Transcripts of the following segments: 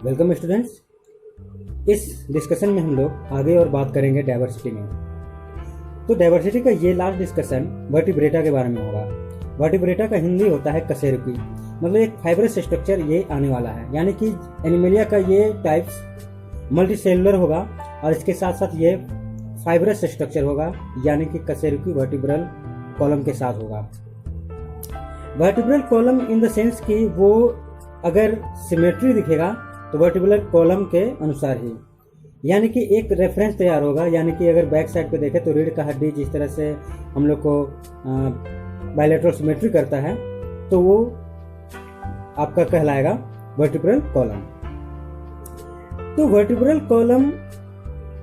Welcome students. इस discussion में हम लोग आगे और बात करेंगे डाइवर्सिटी में। तो डाइवर्सिटी का ये लास्ट डिस्कशन वर्टिब्रेटा के बारे में होगा। वर्टिब्रेटा का हिंदी होता है कशेरुकी, मतलब एक फाइब्रस स्ट्रक्चर ये आने वाला है, यानी कि एनिमेलिया का ये टाइप्स मल्टीसेलुलर होगा और इसके साथ साथ ये फाइब्रस स्ट्रक्चर होगा, यानी कि कशेरुकी वर्टिब्रल कॉलम के साथ होगा। Vertebral column in the sense कि वो अगर सिमेट्री दिखेगा तो वर्टिब्रल कॉलम के अनुसार ही, यानी कि एक रेफरेंस तैयार होगा। यानी कि अगर बैक साइड पे देखें तो रीढ़ का हड्डी जिस तरह से हम लोग को बायलैटरल सिमेट्री करता है, तो वो आपका कहलाएगा वर्टिब्रल कॉलम। तो वर्टिब्रल कॉलम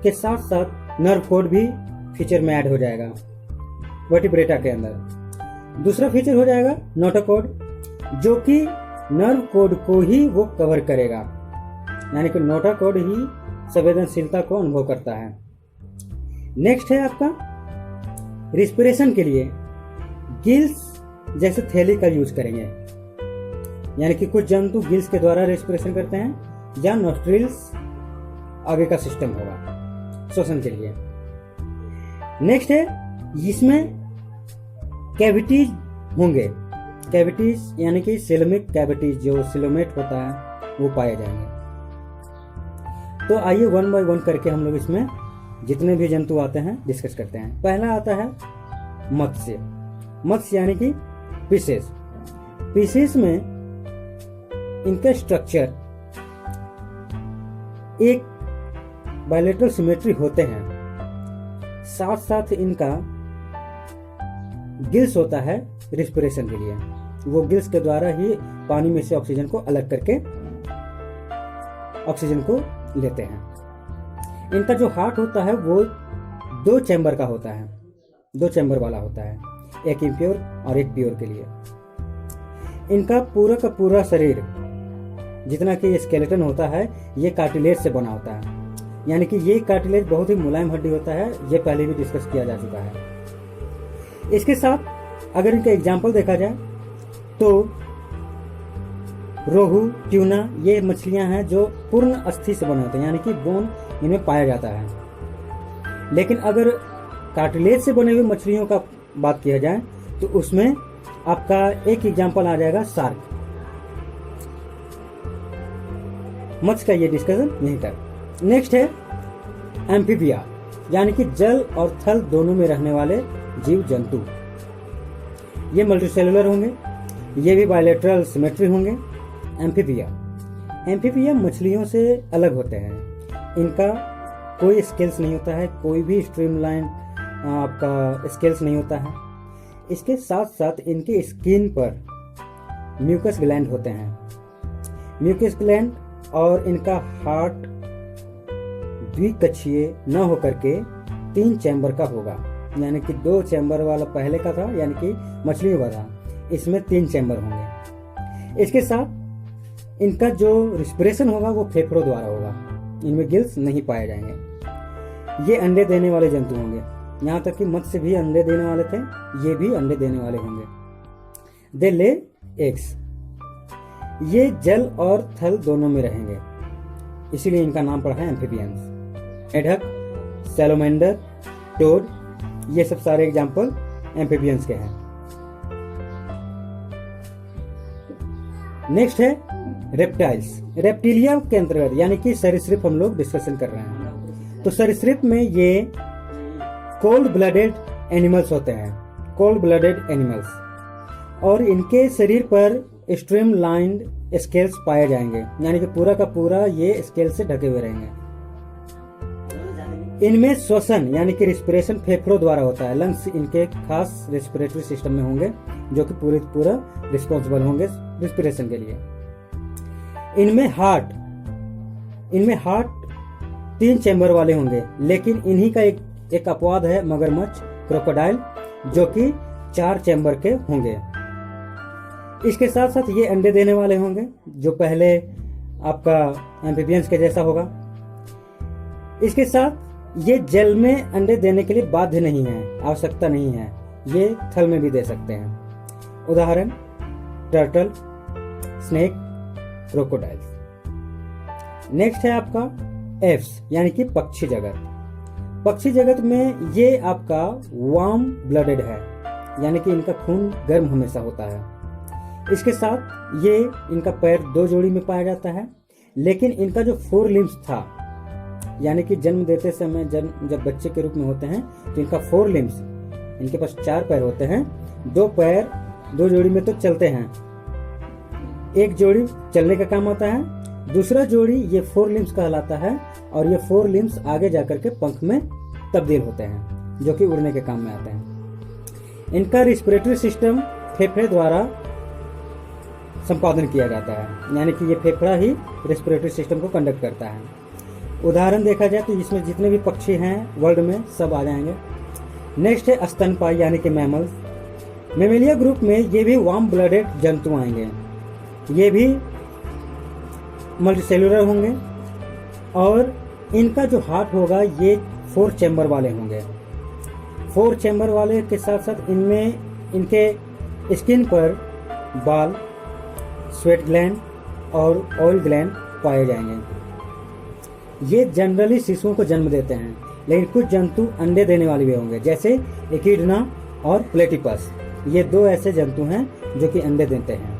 के साथ साथ नर्व कोड भी फीचर में ऐड हो जाएगा वर्टिब्रेटा के अंदर। दूसरा फीचर हो जाएगा नोटोकॉर्ड, जो कि नर्व कोड को ही वो कवर करेगा, यानी कि नोटोकॉर्ड ही संवेदनशीलता को अनुभव करता है। नेक्स्ट है आपका रिस्पिरेशन के लिए गिल्स जैसे थैली का यूज करेंगे, यानी कि कुछ जंतु गिल्स के द्वारा रेस्पिरेशन करते हैं या नोस्ट्रिल्स आगे का सिस्टम होगा श्वसन के लिए। नेक्स्ट है इसमें कैविटीज होंगे, कैविटीज यानी कि सिलोमिक कैविटीज, जो सिलोमेट होता है वो पाए जाएंगे। तो आइए वन बाय वन करके हम लोग इसमें जितने भी जंतु आते हैं डिस्कस करते हैं। पहला आता है मत्स्य। मत्स्य यानी कि फिशेस। फिशेस में इनका स्ट्रक्चर एक बायलैटरल सिमेट्री होते हैं, साथ साथ इनका गिल्स होता है रिस्पिरेशन के लिए। वो गिल्स के द्वारा ही पानी में से ऑक्सीजन को अलग करके ऑक्सीजन को लेते हैं। इनका जो हार्ट होता है वो 2 चैम्बर का होता है, 2 चैम्बर वाला होता है, एक इम्प्योर और एक प्योर के लिए। इनका पूरा का पूरा शरीर जितना कि स्केलेटन होता है ये कार्टिलेज से बना होता है, यानी कि ये कार्टिलेज बहुत ही मुलायम हड्डी होता है, ये पहले भी डिस्कस किया जा चुका है। इसके साथ अगर इनका एग्जाम्पल देखा जाए तो रोहू, ट्यूना ये मछलियां हैं जो पूर्ण अस्थि से बने होते हैं, यानी कि बोन इनमें पाया जाता है। लेकिन अगर कार्टिलेज से बने हुए मछलियों का बात किया जाए तो उसमें आपका एक एग्जाम्पल आ जाएगा शार्क। मत्स्य का ये डिस्कशन यहीं तक। नेक्स्ट है एम्फीबिया, यानी कि जल और थल दोनों में रहने वाले जीव जंतु। ये मल्टीसेलुलर होंगे, ये भी बायलैटरल सिमेट्री होंगे। एम्फीबिया मछलियों से अलग होते हैं, इनका कोई स्केल्स नहीं होता है, कोई भी स्ट्रीमलाइन आपका स्केल्स नहीं होता है। इसके साथ साथ इनके स्किन पर म्यूकस ग्लैंड होते हैं, म्यूकस ग्लैंड, और इनका हार्ट द्विकक्षीय न होकर के 3 चैम्बर का होगा, यानी कि 2 चैम्बर वाला पहले का था, यानी कि मछलियों का था, इसमें 3 चैम्बर होंगे। इसके साथ इनका जो रिस्पिरेशन होगा वो फेफड़ों द्वारा होगा, इनमें गिल्स नहीं पाए जाएंगे। ये अंडे देने वाले जंतु होंगे, यहाँ तक कि मत्स्य भी अंडे देने वाले थे, ये भी अंडे देने वाले होंगे। दे ले एग्स। ये जल और थल दोनों में रहेंगे, इसीलिए इनका नाम पड़ा है एम्फीबियंस। मेढक, सैलोमेंडर, टोड, ये सब सारे एग्जाम्पल एम्फीबियंस के हैं। नेक्स्ट है रेप्टाइल्स। रेप्टिलिया के अंतर्गत, यानी कि सरीसृप हम लोग डिस्कशन कर रहे हैं। तो सरीसृप में ये कोल्ड ब्लडेड एनिमल्स होते हैं, कोल्ड ब्लडेड एनिमल्स, और इनके शरीर पर स्ट्रीमलाइन्ड स्केल्स पाए जाएंगे, यानी कि पूरा का पूरा ये स्केल से ढके हुए रहेंगे। इनमें श्वसन यानी कि रिस्पिरेशन फेफड़ों द्वारा होता है, लंग्स इनके खास रेस्पिरेटरी सिस्टम में होंगे जो कि पूरा रिस्पॉन्सिबल होंगे रिस्पिरेशन के लिए। इनमें हार्ट 3 चैम्बर वाले होंगे, लेकिन इन्हीं का एक अपवाद है मगरमच्छ, क्रोकोडाइल, जो कि 4 चैम्बर के होंगे। इसके साथ साथ ये अंडे देने वाले होंगे, जो पहले आपका एम्फीबियंस के जैसा होगा। इसके साथ ये जल में अंडे देने के लिए बाध्य नहीं है, आवश्यकता नहीं है, ये थल में भी दे सकते हैं। उदाहरण टर्टल, स्नेक, क्रोकोडाइल्स। नेक्स्ट है आपका एव्स यानी कि पक्षी जगत। पक्षी जगत में ये आपका वार्म ब्लडेड है, यानी कि इनका खून गर्म हमेशा होता है। इसके साथ ये इनका पैर 2 जोड़ी में पाया जाता है, लेकिन इनका जो 4 लिम्स था, यानी कि जन्म देते समय जब बच्चे के रूप में होते हैं तो इनका 4 लिम्स, इनके पास 4 पैर होते हैं। 2 पैर 2 जोड़ी में तो चलते हैं, एक जोड़ी चलने का काम आता है, दूसरा जोड़ी ये 4 लिम्स कहलाता है, और ये 4 लिम्स आगे जाकर के पंख में तब्दील होते हैं जो कि उड़ने के काम में आते हैं। इनका रिस्पिरेटरी सिस्टम फेफड़े द्वारा संपादन किया जाता है, यानी कि ये फेफड़ा ही रेस्पिरेटरी सिस्टम को कंडक्ट करता है। उदाहरण देखा जाए तो इसमें जितने भी पक्षी हैं वर्ल्ड में सब आ जाएंगे। नेक्स्ट है स्तनपायी यानी कि मैमल्स। मेमेलिया ग्रुप में ये भी वार्म ब्लडेड जंतु आएंगे, ये भी मल्टीसेलुलर होंगे, और इनका जो हार्ट होगा ये 4 चैम्बर वाले होंगे। 4 चैम्बर वाले के साथ साथ इनमें इनके स्किन पर बाल, स्वेट ग्लैंड और ऑयल ग्लैंड पाए जाएंगे। ये जनरली शिशुओं को जन्म देते हैं, लेकिन कुछ जंतु अंडे देने वाले भी होंगे, जैसे एकिडना और प्लेटिपस। ये 2 ऐसे जंतु हैं जो कि अंडे देते हैं।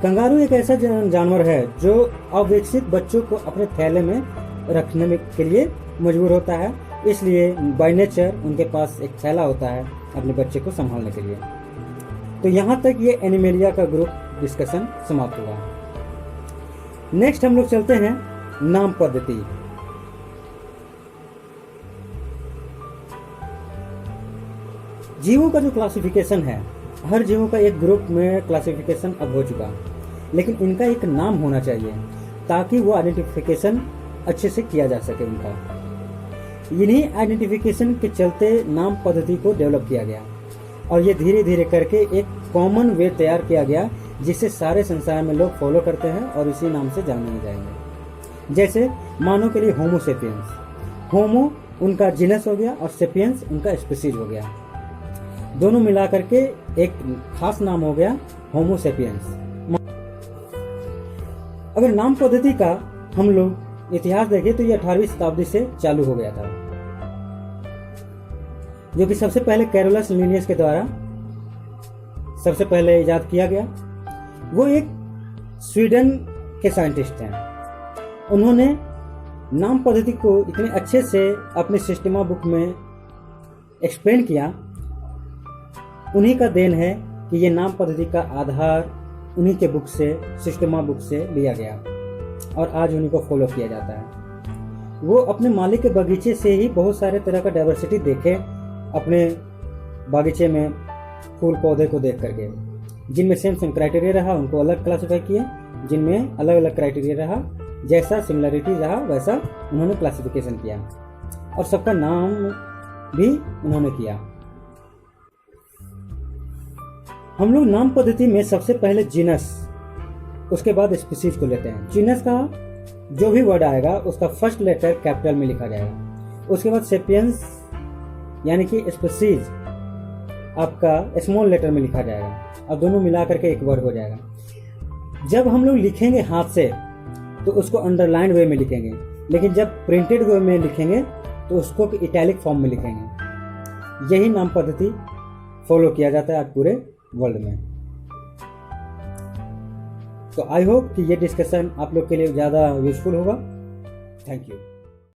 कंगारू एक ऐसा जानवर है जो अविकसित बच्चों को अपने थैले में रखने के लिए मजबूर होता है, इसलिए बाय नेचर उनके पास एक थैला होता है अपने बच्चे को संभालने के लिए। तो यहाँ तक ये एनिमेलिया का ग्रुप डिस्कशन समाप्त हुआ। नेक्स्ट हम लोग चलते हैं नाम पद्धति। जीवों का जो क्लासिफिकेशन है, हर जीवों का एक ग्रुप में क्लासिफिकेशन अब हो चुका, लेकिन इनका एक नाम होना चाहिए ताकि वो आइडेंटिफिकेशन अच्छे से किया जा सके उनका। इन्हीं आइडेंटिफिकेशन के चलते नाम पद्धति को डेवलप किया गया, और ये धीरे धीरे करके एक कॉमन वे तैयार किया गया जिसे सारे संसार में लोग फॉलो करते हैं और इसी नाम से जाने जाएंगे। जैसे मानव के लिए होमो सेपियंस, होमो उनका जीनस हो गया और सेपियंस उनका स्पीसीज हो गया, दोनों मिला करके एक खास नाम हो गया होमो सेपियंस। अगर नाम पद्धति का हम लोग इतिहास देखें तो ये 18वीं शताब्दी से चालू हो गया था, जो कि सबसे पहले कैरोलस लिनियस के द्वारा सबसे पहले इजाद किया गया। वो एक स्वीडन के साइंटिस्ट हैं। उन्होंने नाम पद्धति को इतने अच्छे से अपनी सिस्टमा बुक में एक्सप्लेन किया, उन्हीं का देन है कि ये नाम पद्धति का आधार उन्हीं के बुक से, सिस्टमा बुक से लिया गया और आज उन्हीं को फॉलो किया जाता है। वो अपने मालिक के बगीचे से ही बहुत सारे तरह का डाइवर्सिटी देखे, अपने बागीचे में फूल पौधे को देख करके, जिनमें सेम क्राइटेरिया रहा उनको अलग क्लासिफाई किए, जिनमें अलग अलग क्राइटेरिया रहा, जैसा सिमिलरिटी रहा वैसा उन्होंने क्लासिफिकेशन किया, और सबका नाम भी उन्होंने किया। हम लोग नाम पद्धति में सबसे पहले जीनस, उसके बाद स्पीसीज को लेते हैं। जीनस का जो भी वर्ड आएगा उसका फर्स्ट लेटर कैपिटल में लिखा जाएगा, उसके बाद सेपियंस यानी कि स्पीसीज आपका स्मॉल लेटर में लिखा जाएगा, और दोनों मिला करके एक वर्ड हो जाएगा। जब हम लोग लिखेंगे हाथ से तो उसको अंडरलाइन वे में लिखेंगे, लेकिन जब प्रिंटेड वे में लिखेंगे तो उसको इटैलिक फॉर्म में लिखेंगे। यही नाम पद्धति फॉलो किया जाता है आज पूरे वर्ल्ड में। तो आई होप कि ये डिस्कशन आप लोग के लिए ज़्यादा यूजफुल होगा। Thank you.